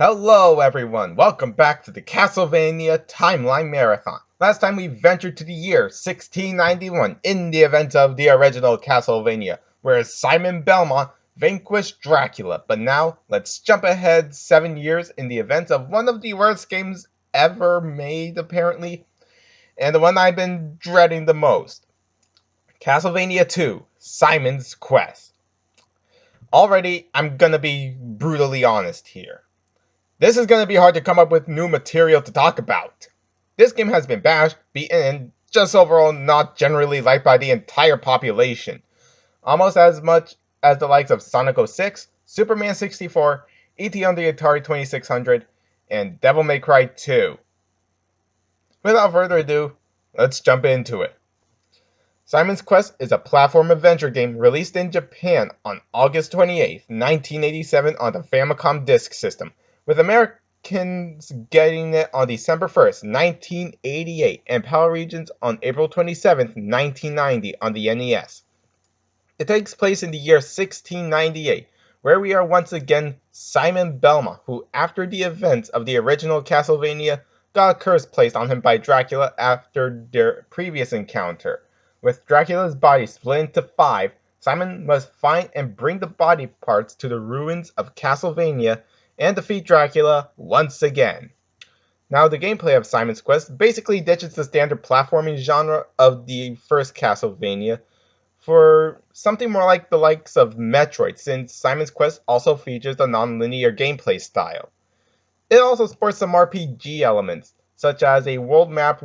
Hello everyone, welcome back to the Castlevania Timeline Marathon. Last time we ventured to the year 1691 in the event of the original Castlevania, where Simon Belmont vanquished Dracula. But now, let's jump ahead 7 years in the event of one of the worst games ever made apparently, and the one I've been dreading the most. Castlevania II, Simon's Quest. Already, I'm gonna be brutally honest here. This is going to be hard to come up with new material to talk about. This game has been bashed, beaten, and just overall not generally liked by the entire population. Almost as much as the likes of Sonic 06, Superman 64, E.T. on the Atari 2600, and Devil May Cry 2. Without further ado, let's jump into it. Simon's Quest is a platform adventure game released in Japan on August 28, 1987 on the Famicom Disk System, with Americans getting it on December 1st, 1988, and PAL regions on April 27th, 1990 on the NES. It takes place in the year 1698, where we are once again Simon Belmont, who, after the events of the original Castlevania, got a curse placed on him by Dracula after their previous encounter. With Dracula's body split into 5, Simon must find and bring the body parts to the ruins of Castlevania and defeat Dracula once again. Now, the gameplay of Simon's Quest basically ditches the standard platforming genre of the first Castlevania for something more like the likes of Metroid, since Simon's Quest also features a non-linear gameplay style. It also sports some RPG elements, such as a world map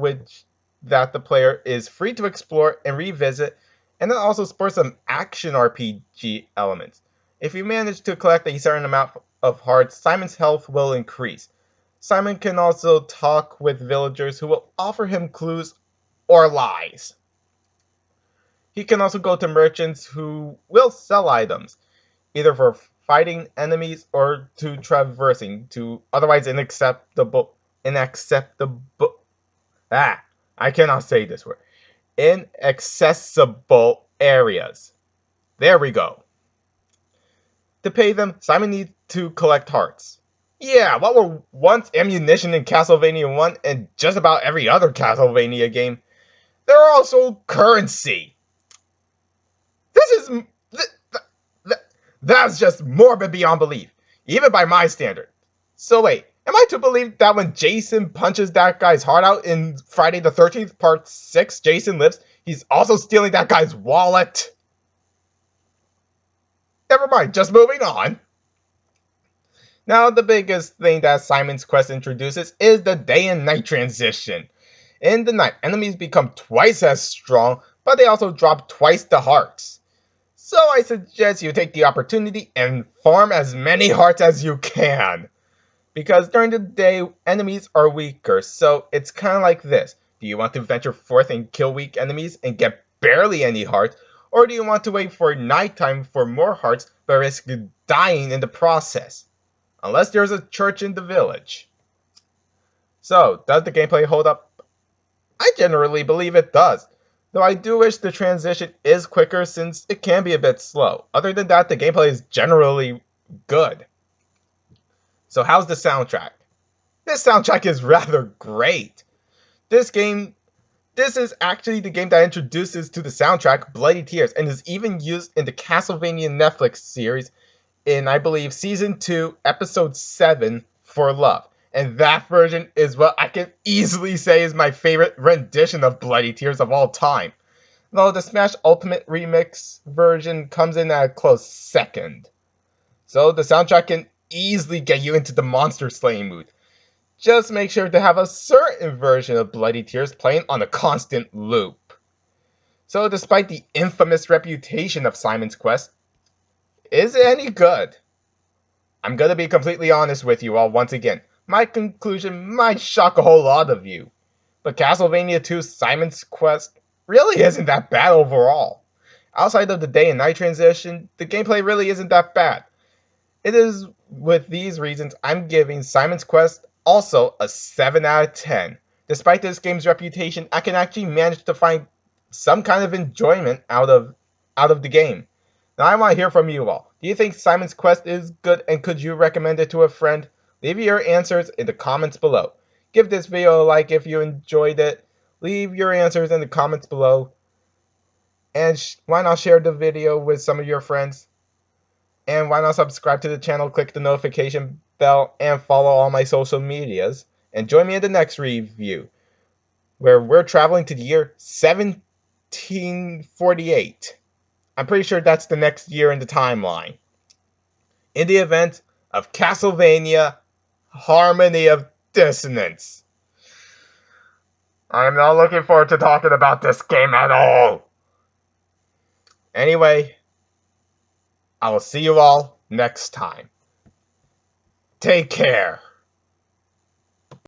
that the player is free to explore and revisit, and it also sports some action RPG elements. If you manage to collect a certain amount of hearts, Simon's health will increase. Simon can also talk with villagers who will offer him clues or lies. He can also go to merchants who will sell items, either for fighting enemies or to traversing to otherwise inaccessible areas. There we go. To pay them, Simon needs to collect hearts. Yeah, what were once ammunition in Castlevania 1 and just about every other Castlevania game, they're also currency. That's just morbid beyond belief, even by my standard. So wait, am I to believe that when Jason punches that guy's heart out in Friday the 13th Part 6, Jason Lives, he's also stealing that guy's wallet? Never mind, just moving on. Now, the biggest thing that Simon's Quest introduces is the day and night transition. In the night, enemies become twice as strong, but they also drop twice the hearts. So I suggest you take the opportunity and farm as many hearts as you can. Because during the day, enemies are weaker, so it's kind of like this. Do you want to venture forth and kill weak enemies and get barely any hearts? Or do you want to wait for nighttime for more hearts but risk dying in the process? Unless there's a church in the village. So, does the gameplay hold up? I generally believe it does, though I do wish the transition is quicker since it can be a bit slow. Other than that, the gameplay is generally good. So how's the soundtrack? This soundtrack is rather great. This is actually the game that introduces to the soundtrack Bloody Tears and is even used in the Castlevania Netflix series in, I believe, Season 2, Episode 7, For Love. And that version is what I can easily say is my favorite rendition of Bloody Tears of all time. Though the Smash Ultimate Remix version comes in at a close second. So the soundtrack can easily get you into the monster slaying mood. Just make sure to have a certain version of Bloody Tears playing on a constant loop. So despite the infamous reputation of Simon's Quest, is it any good? I'm gonna be completely honest with you all once again. My conclusion might shock a whole lot of you. But Castlevania II Simon's Quest really isn't that bad overall. Outside of the day and night transition, the gameplay really isn't that bad. It is with these reasons I'm giving Simon's Quest also a 7 out of 10. Despite this game's reputation, I can actually manage to find some kind of enjoyment out of the game. Now I want to hear from you all. Do you think Simon's Quest is good and could you recommend it to a friend? Leave your answers in the comments below. Give this video a like if you enjoyed it. Leave your answers in the comments below. And why not share the video with some of your friends? And why not subscribe to the channel, click the notification bell, and follow all my social medias. And join me in the next review, where we're traveling to the year 1748. I'm pretty sure that's the next year in the timeline. In the event of Castlevania Harmony of Dissonance. I'm not looking forward to talking about this game at all. Anyway, I will see you all next time. Take care.